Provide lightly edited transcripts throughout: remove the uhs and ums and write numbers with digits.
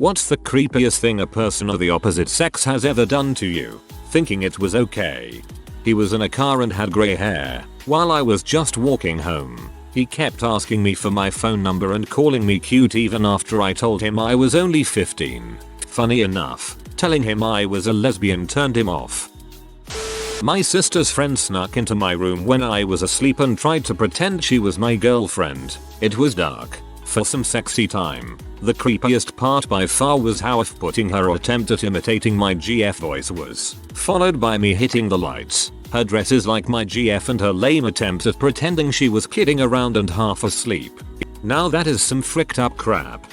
What's the creepiest thing a person of the opposite sex has ever done to you? Thinking it was okay. He was in a car and had grey hair. While I was just walking home, he kept asking me for my phone number and calling me cute even after I told him I was only 15. Funny enough, telling him I was a lesbian turned him off. My sister's friend snuck into my room when I was asleep and tried to pretend she was my girlfriend. It was dark. For some sexy time. The creepiest part by far was how off-putting her attempt at imitating my GF voice was, followed by me hitting the lights, her dress is like my GF and her lame attempt at pretending she was kidding around and half asleep. Now that is some fricked up crap.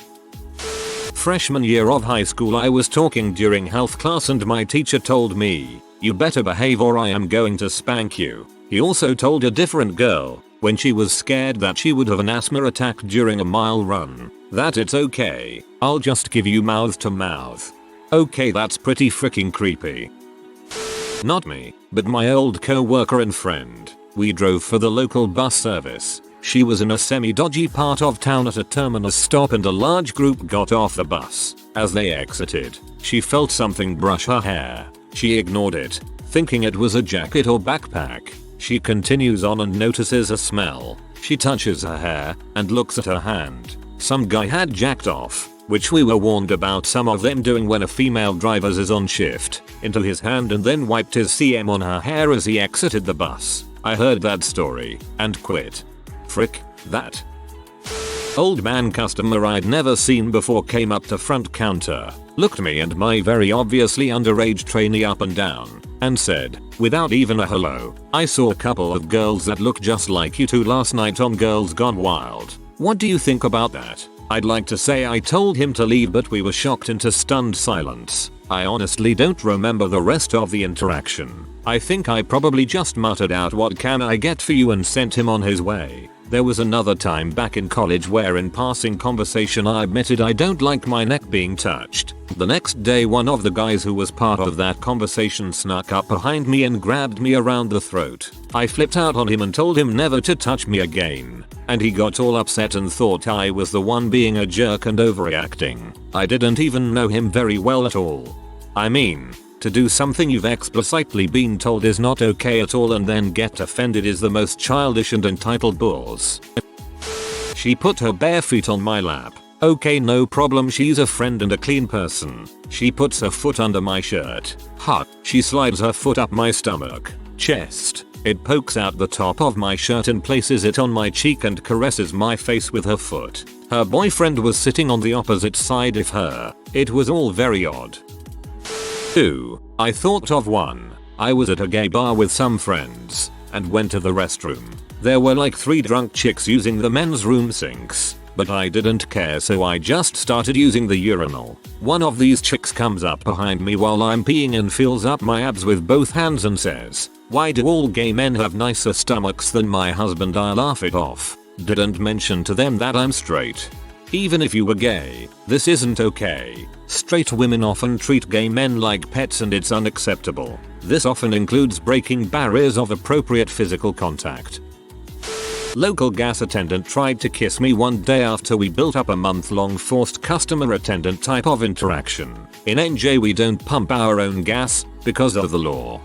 Freshman year of high school, I was talking during health class and my teacher told me, "You better behave or I am going to spank you." He also told a different girl, when she was scared that she would have an asthma attack during a mile run, that it's okay, I'll just give you mouth to mouth. Okay, that's pretty freaking creepy. Not me, but my old co-worker and friend. We drove for the local bus service. She was in a semi-dodgy part of town at a terminus stop and a large group got off the bus. As they exited, she felt something brush her hair. She ignored it, thinking it was a jacket or backpack. She continues on and notices a smell. She touches her hair and looks at her hand. Some guy had jacked off, which we were warned about some of them doing when a female driver is on shift, into his hand and then wiped his CM on her hair as he exited the bus. I heard that story and quit. Frick, that. Old man customer I'd never seen before came up to front counter, looked me and my very obviously underage trainee up and down, and said, without even a hello, "I saw a couple of girls that look just like you two last night on Girls Gone Wild. What do you think about that?" I'd like to say I told him to leave, but we were shocked into stunned silence. I honestly don't remember the rest of the interaction. I think I probably just muttered out "what can I get for you" and sent him on his way. There was another time back in college where in passing conversation I admitted I don't like my neck being touched. The next day one of the guys who was part of that conversation snuck up behind me and grabbed me around the throat. I flipped out on him and told him never to touch me again. And he got all upset and thought I was the one being a jerk and overreacting. I didn't even know him very well at all. I mean, to do something you've explicitly been told is not okay at all and then get offended is the most childish and entitled balls. She put her bare feet on my lap. Okay, no problem, she's a friend and a clean person. She puts her foot under my shirt. Hot. She slides her foot up my stomach, chest. It pokes out the top of my shirt and places it on my cheek and caresses my face with her foot. Her boyfriend was sitting on the opposite side of her. It was all very odd. 2. I thought of one. I was at a gay bar with some friends and went to the restroom. There were like 3 drunk chicks using the men's room sinks, but I didn't care, so I just started using the urinal. One of these chicks comes up behind me while I'm peeing and fills up my abs with both hands and says, "Why do all gay men have nicer stomachs than my husband?" I laugh it off. Didn't mention to them that I'm straight. Even if you were gay, this isn't okay. Straight women often treat gay men like pets and it's unacceptable. This often includes breaking barriers of appropriate physical contact. Local gas attendant tried to kiss me one day after we built up a month-long forced customer attendant type of interaction. In NJ we don't pump our own gas because of the law.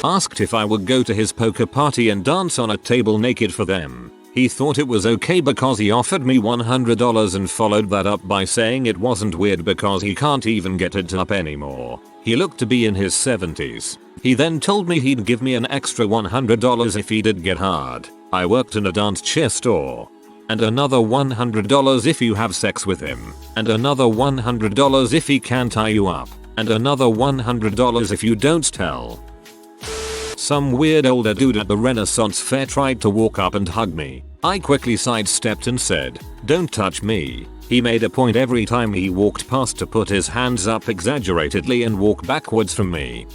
Asked if I would go to his poker party and dance on a table naked for them. He thought it was okay because he offered me $100 and followed that up by saying it wasn't weird because he can't even get it up anymore. He looked to be in his 70s. He then told me he'd give me an extra $100 if he did get hard. I worked in a dance chair store. And another $100 if you have sex with him. And another $100 if he can tie you up. And another $100 if you don't tell. Some weird older dude at the Renaissance fair tried to walk up and hug me. I quickly sidestepped and said, "Don't touch me." He made a point every time he walked past to put his hands up exaggeratedly and walk backwards from me.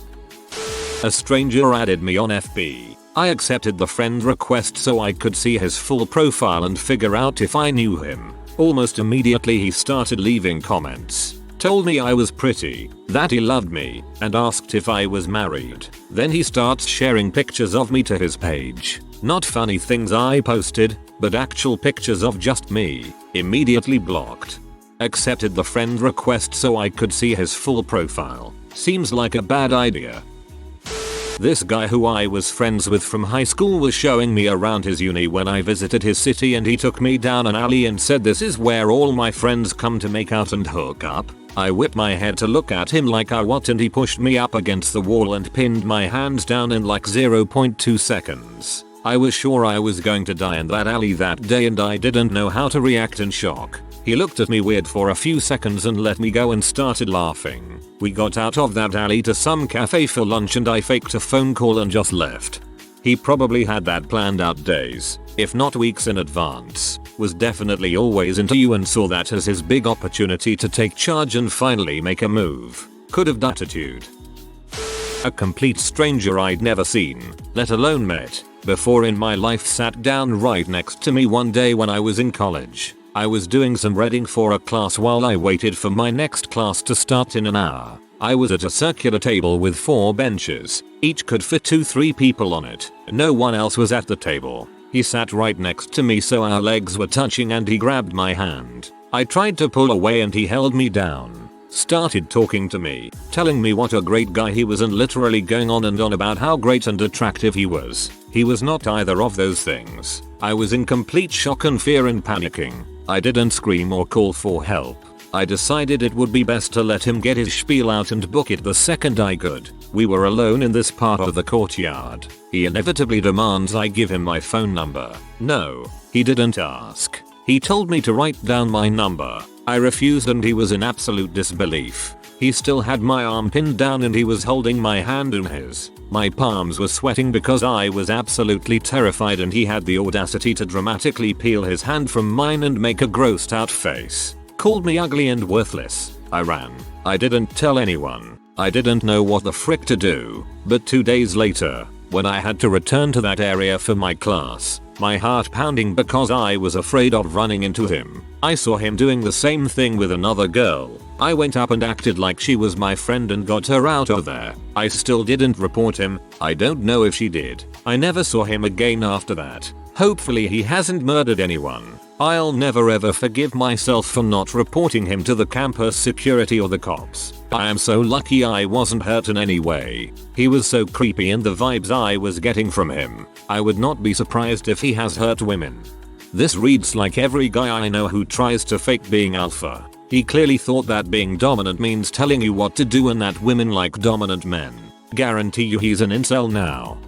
A stranger added me on FB. I accepted the friend request so I could see his full profile and figure out if I knew him. Almost immediately he started leaving comments. Told me I was pretty, that he loved me, and asked if I was married. Then he starts sharing pictures of me to his page. Not funny things I posted, but actual pictures of just me. Immediately blocked. Accepted the friend request so I could see his full profile. Seems like a bad idea. This guy who I was friends with from high school was showing me around his uni when I visited his city, and he took me down an alley and said this is where all my friends come to make out and hook up. I whipped my head to look at him like what, and he pushed me up against the wall and pinned my hands down in like 0.2 seconds. I was sure I was going to die in that alley that day, and I didn't know how to react in shock. He looked at me weird for a few seconds and let me go and started laughing. We got out of that alley to some cafe for lunch, and I faked a phone call and just left. He probably had that planned out days, if not weeks in advance. Was definitely always into you and saw that as his big opportunity to take charge and finally make a move. Could have attitude. A complete stranger I'd never seen, let alone met, before in my life sat down right next to me one day when I was in college. I was doing some reading for a class while I waited for my next class to start in an hour. I was at a circular table with 4 benches. Each could fit 2-3 people on it. No one else was at the table. He sat right next to me so our legs were touching, and he grabbed my hand. I tried to pull away and he held me down. Started talking to me, telling me what a great guy he was and literally going on and on about how great and attractive he was. He was not either of those things. I was in complete shock and fear and panicking. I didn't scream or call for help. I decided it would be best to let him get his spiel out and book it the second I could. We were alone in this part of the courtyard. He inevitably demands I give him my phone number. No, he didn't ask. He told me to write down my number. I refused and he was in absolute disbelief. He still had my arm pinned down and he was holding my hand in his. My palms were sweating because I was absolutely terrified, and he had the audacity to dramatically peel his hand from mine and make a grossed out face. Called me ugly and worthless. I ran. I didn't tell anyone. I didn't know what the frick to do. But 2 days later, when I had to return to that area for my class, my heart pounding because I was afraid of running into him, I saw him doing the same thing with another girl. I went up and acted like she was my friend and got her out of there. I still didn't report him. I don't know if she did. I never saw him again after that. Hopefully he hasn't murdered anyone. I'll never ever forgive myself for not reporting him to the campus security or the cops. I am so lucky I wasn't hurt in any way. He was so creepy, and the vibes I was getting from him. I would not be surprised if he has hurt women. This reads like every guy I know who tries to fake being alpha. He clearly thought that being dominant means telling you what to do and that women like dominant men. Guarantee you he's an incel now.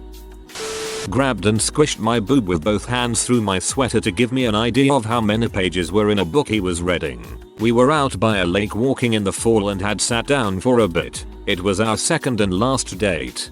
Grabbed and squished my boob with both hands through my sweater to give me an idea of how many pages were in a book he was reading. We were out by a lake walking in the fall and had sat down for a bit. It was our second and last date.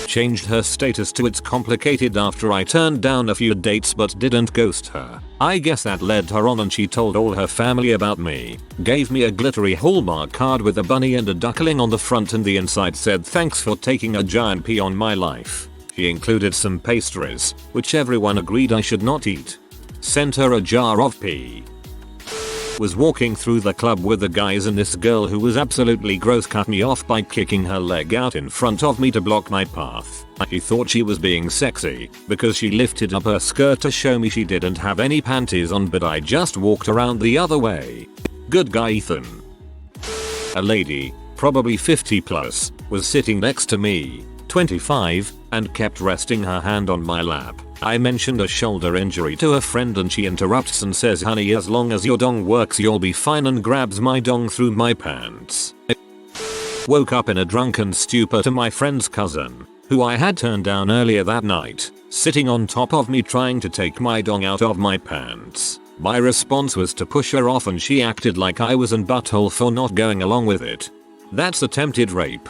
Changed her status to "it's complicated" after I turned down a few dates but didn't ghost her. I guess that led her on and she told all her family about me. Gave me a glittery Hallmark card with a bunny and a duckling on the front, and the inside said "thanks for taking a giant pee on my life." She included some pastries, which everyone agreed I should not eat. Sent her a jar of pee. Was walking through the club with the guys, and this girl who was absolutely gross cut me off by kicking her leg out in front of me to block my path. She thought she was being sexy because she lifted up her skirt to show me she didn't have any panties on, but I just walked around the other way. Good guy, Ethan. A lady, probably 50 plus, was sitting next to me, 25, and kept resting her hand on my lap. I mentioned a shoulder injury to a friend and she interrupts and says, "Honey, as long as your dong works you'll be fine," and grabs my dong through my pants. Woke up in a drunken stupor to my friend's cousin, who I had turned down earlier that night, sitting on top of me trying to take my dong out of my pants. My response was to push her off, and she acted like I was an butthole for not going along with it. That's attempted rape.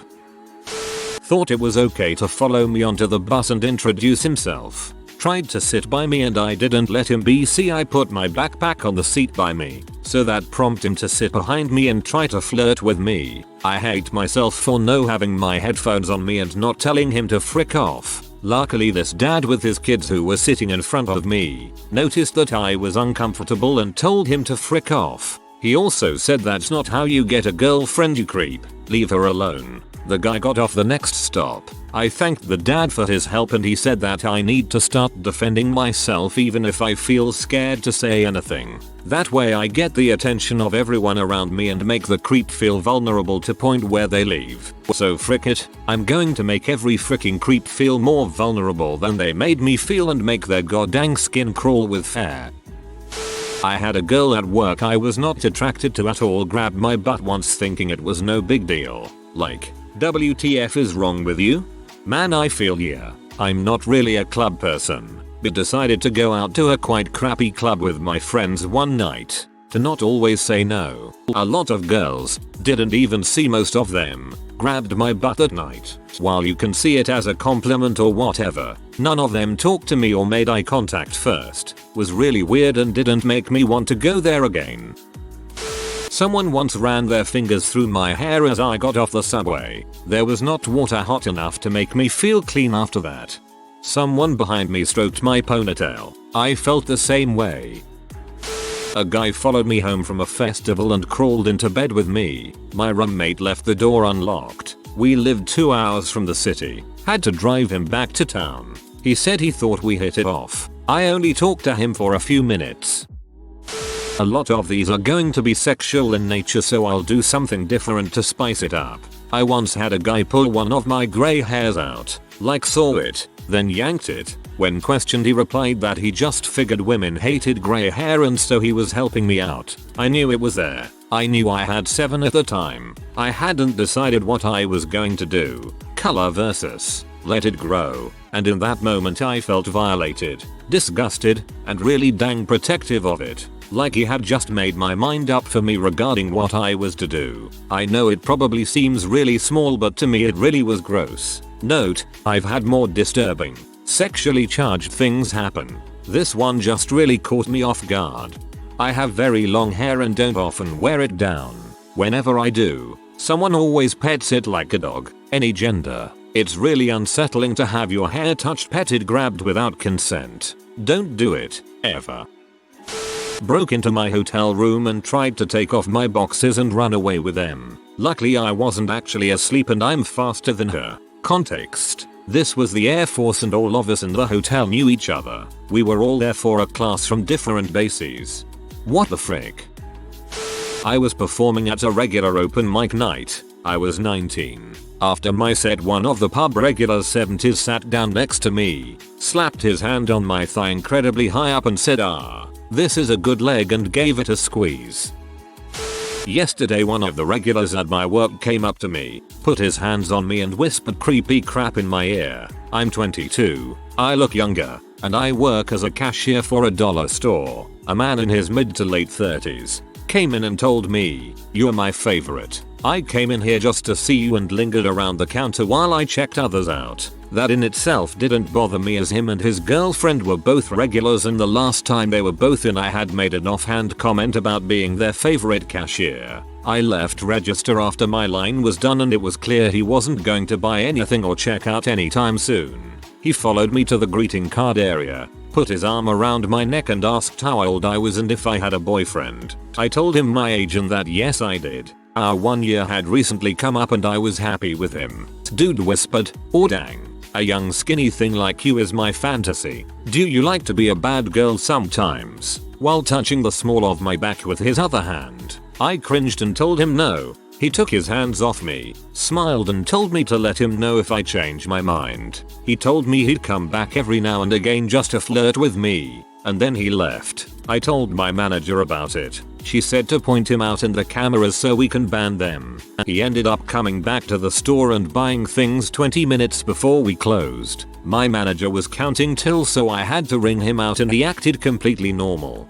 Thought it was okay to follow me onto the bus and introduce himself. Tried to sit by me and I didn't let him be. See, I put my backpack on the seat by me, so that prompted him to sit behind me and try to flirt with me. I hate myself for no having my headphones on me and not telling him to frick off. Luckily this dad with his kids who were sitting in front of me noticed that I was uncomfortable and told him to frick off. He also said, "That's not how you get a girlfriend, you creep. Leave her alone." The guy got off the next stop. I thanked the dad for his help and he said that I need to start defending myself even if I feel scared to say anything. That way I get the attention of everyone around me and make the creep feel vulnerable to point where they leave. So frick it, I'm going to make every freaking creep feel more vulnerable than they made me feel and make their goddamn skin crawl with fear. I had a girl at work I was not attracted to at all grab my butt once thinking it was no big deal. Like, WTF is wrong with you? Man, I feel yeah. I'm not really a club person, but decided to go out to a quite crappy club with my friends one night. To not always say no. A lot of girls, didn't even see most of them, grabbed my butt at night. While you can see it as a compliment or whatever, none of them talked to me or made eye contact first. Was really weird and didn't make me want to go there again. Someone once ran their fingers through my hair as I got off the subway. There was not water hot enough to make me feel clean after that. Someone behind me stroked my ponytail. I felt the same way. A guy followed me home from a festival and crawled into bed with me. My roommate left the door unlocked. We lived 2 hours from the city. Had to drive him back to town. He said he thought we hit it off. I only talked to him for a few minutes. A lot of these are going to be sexual in nature, so I'll do something different to spice it up. I once had a guy pull one of my grey hairs out, like saw it, then yanked it. When questioned he replied that he just figured women hated grey hair and so he was helping me out. I knew it was there. I knew I had 7 at the time. I hadn't decided what I was going to do. Color versus let it grow. And in that moment I felt violated, disgusted, and really dang protective of it. Like he had just made my mind up for me regarding what I was to do. I know it probably seems really small, but to me it really was gross. Note, I've had more disturbing, sexually charged things happen. This one just really caught me off guard. I have very long hair and don't often wear it down. Whenever I do, someone always pets it like a dog, any gender. It's really unsettling to have your hair touched, petted, grabbed without consent. Don't do it, ever. Broke into my hotel room and tried to take off my boxes and run away with them. Luckily I wasn't actually asleep and I'm faster than her. Context. This was the Air Force and all of us in the hotel knew each other. We were all there for a class from different bases. What the frick? I was performing at a regular open mic night. I was 19. After my set, one of the pub regulars 70s sat down next to me, slapped his hand on my thigh incredibly high up and said, "Ah, this is a good leg," and gave it a squeeze. Yesterday one of the regulars at my work came up to me, put his hands on me and whispered creepy crap in my ear. I'm 22, I look younger, and I work as a cashier for a dollar store. A man in his mid to late 30s came in and told me, "You're my favorite. I came in here just to see you," and lingered around the counter while I checked others out. That in itself didn't bother me as him and his girlfriend were both regulars, and the last time they were both in I had made an offhand comment about being their favorite cashier. I left register after my line was done and it was clear he wasn't going to buy anything or check out anytime soon. He followed me to the greeting card area, put his arm around my neck and asked how old I was and if I had a boyfriend. I told him my age and that yes I did. Our 1 year had recently come up and I was happy with him. Dude whispered, "Oh dang. A young skinny thing like you is my fantasy. Do you like to be a bad girl sometimes?" While touching the small of my back with his other hand. I cringed and told him no. He took his hands off me, smiled and told me to let him know if I change my mind. He told me he'd come back every now and again just to flirt with me, and then he left. I told my manager about it. She said to point him out in the cameras so we can ban them. He ended up coming back to the store and buying things 20 minutes before we closed. My manager was counting till, so I had to ring him out and he acted completely normal.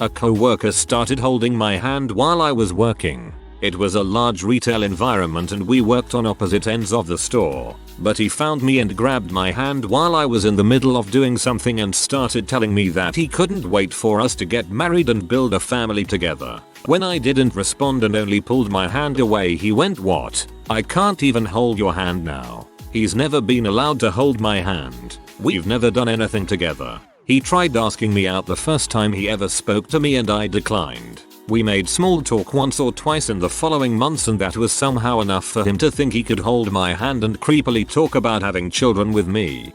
A co-worker started holding my hand while I was working. It was a large retail environment and we worked on opposite ends of the store. But he found me and grabbed my hand while I was in the middle of doing something and started telling me that he couldn't wait for us to get married and build a family together. When I didn't respond and only pulled my hand away, he went, "What? I can't even hold your hand now." He's never been allowed to hold my hand. We've never done anything together. He tried asking me out the first time he ever spoke to me and I declined. We made small talk once or twice in the following months, and that was somehow enough for him to think he could hold my hand and creepily talk about having children with me.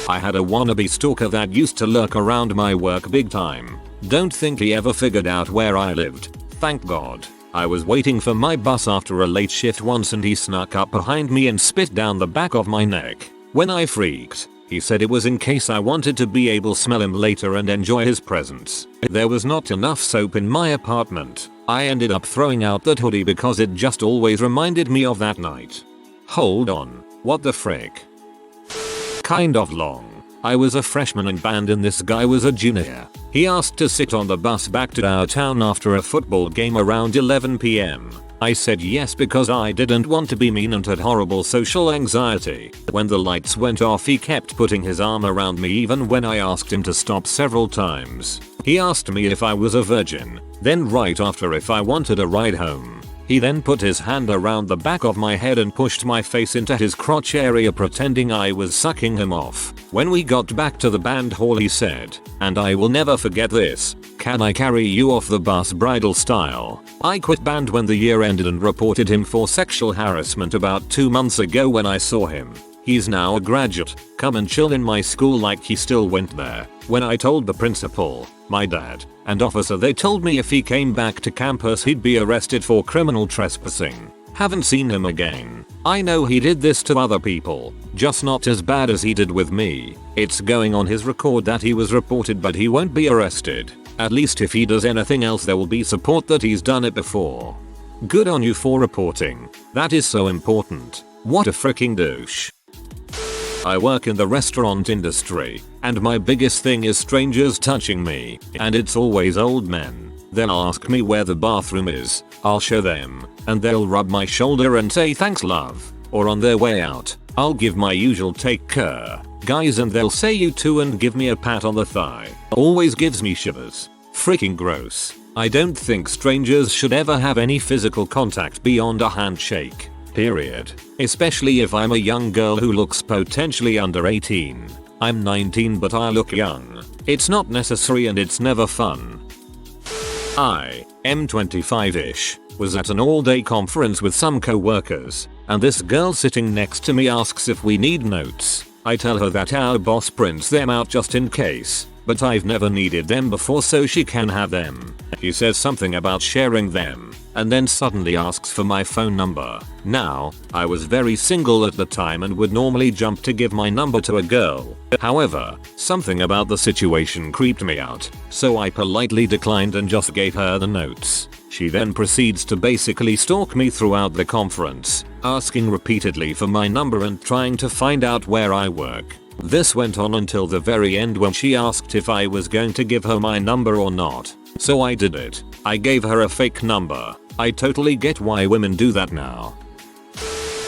I had a wannabe stalker that used to lurk around my work big time. Don't think he ever figured out where I lived. Thank God. I was waiting for my bus after a late shift once and he snuck up behind me and spit down the back of my neck. When I freaked, he said it was in case I wanted to be able to smell him later and enjoy his presence. There was not enough soap in my apartment. I ended up throwing out that hoodie because it just always reminded me of that night. Hold on, what the frick? Kind of long. I was a freshman in band and this guy was a junior. He asked to sit on the bus back to our town after a football game around 11 PM. I said yes because I didn't want to be mean and had horrible social anxiety. When the lights went off he kept putting his arm around me even when I asked him to stop several times. He asked me if I was a virgin, then right after if I wanted a ride home. He then put his hand around the back of my head and pushed my face into his crotch area pretending I was sucking him off. When we got back to the band hall he said, and I will never forget this, "Can I carry you off the bus bridal style?" I quit band when the year ended and reported him for sexual harassment about 2 months ago when I saw him. He's now a graduate, come and chill in my school like he still went there. When I told the principal, my dad, and officer they told me if he came back to campus he'd be arrested for criminal trespassing. Haven't seen him again. I know he did this to other people, just not as bad as he did with me. It's going on his record that he was reported but he won't be arrested. At least if he does anything else there will be support that he's done it before. Good on you for reporting. That is so important. What a freaking douche. I work in the restaurant industry, and my biggest thing is strangers touching me, and it's always old men. They'll ask me where the bathroom is, I'll show them, and they'll rub my shoulder and say thanks love, or on their way out, I'll give my usual take care, guys, and they'll say you too and give me a pat on the thigh. Always gives me shivers. Freaking gross. I don't think strangers should ever have any physical contact beyond a handshake. Period. Especially if I'm a young girl who looks potentially under 18. I'm 19 but I look young. It's not necessary and it's never fun. I am 25-ish. Was at an all-day conference with some co-workers, and this girl sitting next to me asks if we need notes. I tell her that our boss prints them out just in case, but I've never needed them before so she can have them. She says something about sharing them, and then suddenly asks for my phone number. Now, I was very single at the time and would normally jump to give my number to a girl. However, something about the situation creeped me out, so I politely declined and just gave her the notes. She then proceeds to basically stalk me throughout the conference, asking repeatedly for my number and trying to find out where I work. This went on until the very end when she asked if I was going to give her my number or not. So I did it. I gave her a fake number. I totally get why women do that now.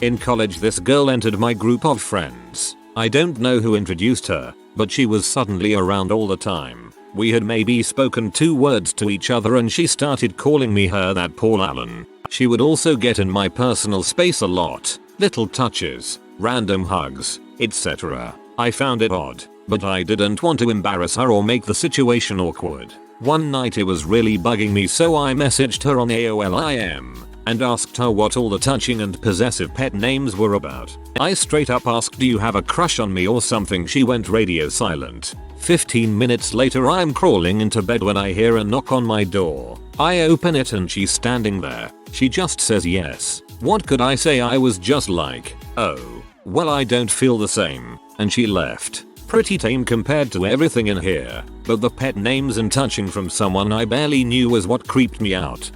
In college this girl entered my group of friends. I don't know who introduced her, but she was suddenly around all the time. We had maybe spoken 2 words to each other and she started calling me her that Paul Allen. She would also get in my personal space a lot. Little touches, random hugs, etc. I found it odd, but I didn't want to embarrass her or make the situation awkward. One night it was really bugging me so I messaged her on AOL and asked her what all the touching and possessive pet names were about. I straight up asked, do you have a crush on me or something? She went radio silent. 15 minutes later I'm crawling into bed when I hear a knock on my door. I open it and she's standing there. She just says yes. What could I say? I was just like, oh, well I don't feel the same, and she left. Pretty tame compared to everything in here, but the pet names and touching from someone I barely knew was what creeped me out.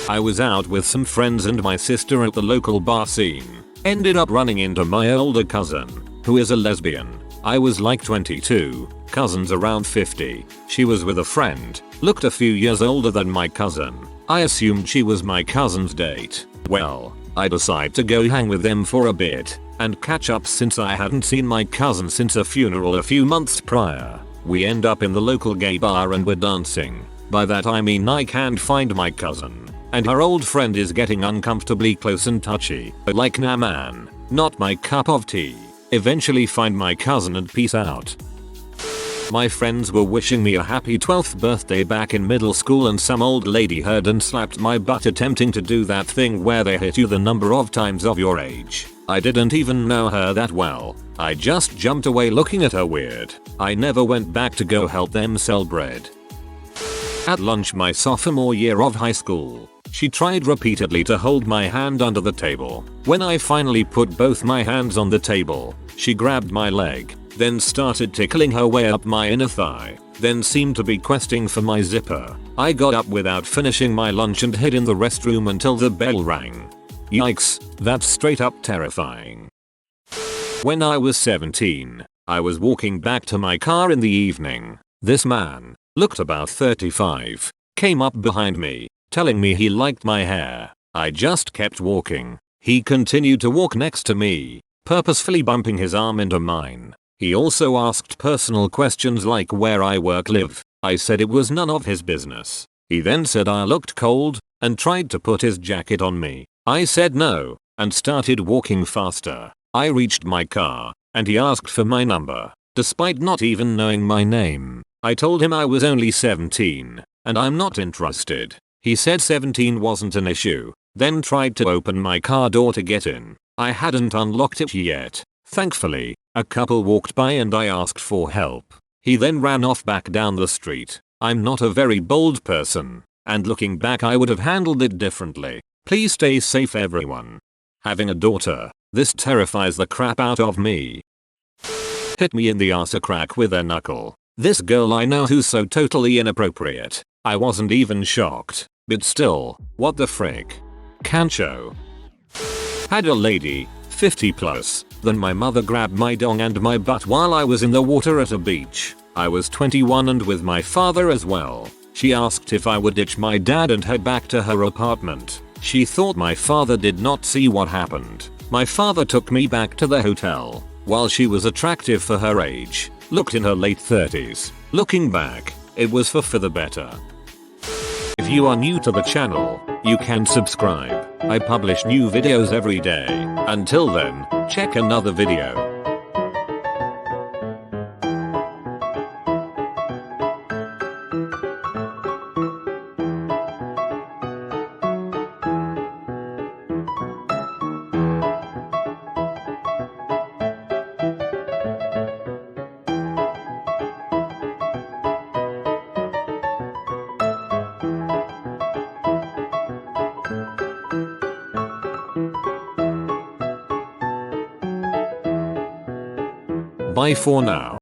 I was out with some friends and my sister at the local bar scene. Ended up running into my older cousin, who is a lesbian. I was like 22, cousin's around 50. She was with a friend, looked a few years older than my cousin. I assumed she was my cousin's date. Well, I decide to go hang with them for a bit and catch up since I hadn't seen my cousin since a funeral a few months prior. We end up in the local gay bar and we're dancing. By that I mean I can't find my cousin, and her old friend is getting uncomfortably close and touchy. Like, nah man, not my cup of tea. Eventually find my cousin and peace out. My friends were wishing me a happy 12th birthday back in middle school and some old lady heard and slapped my butt attempting to do that thing where they hit you the number of times of your age. I didn't even know her that well. I just jumped away looking at her weird. I never went back to go help them sell bread. At lunch my sophomore year of high school, she tried repeatedly to hold my hand under the table. When I finally put both my hands on the table, she grabbed my leg, then started tickling her way up my inner thigh, then seemed to be questing for my zipper. I got up without finishing my lunch and hid in the restroom until the bell rang. Yikes, that's straight up terrifying. When I was 17, I was walking back to my car in the evening. This man, looked about 35, came up behind me, telling me he liked my hair. I just kept walking. He continued to walk next to me, purposefully bumping his arm into mine. He also asked personal questions like where I live. I said it was none of his business. He then said I looked cold and tried to put his jacket on me. I said no and started walking faster. I reached my car and he asked for my number, despite not even knowing my name. I told him I was only 17 and I'm not interested. He said 17 wasn't an issue, then tried to open my car door to get in. I hadn't unlocked it yet. Thankfully, a couple walked by and I asked for help. He then ran off back down the street. I'm not a very bold person, and looking back I would have handled it differently. Please stay safe everyone. Having a daughter, this terrifies the crap out of me. Hit me in the ass a crack with a knuckle. This girl I know who's so totally inappropriate. I wasn't even shocked, but still, what the frick. Cancho. Had a lady, 50 plus, then my mother grabbed my dong and my butt while I was in the water at a beach. I was 21 and with my father as well. She asked if I would ditch my dad and head back to her apartment. She thought my father did not see what happened. My father took me back to the hotel. While she was attractive for her age, looked in her late 30s. Looking back, it was for the better. If you are new to the channel, you can subscribe. I publish new videos every day. Until then, check another video. Bye for now.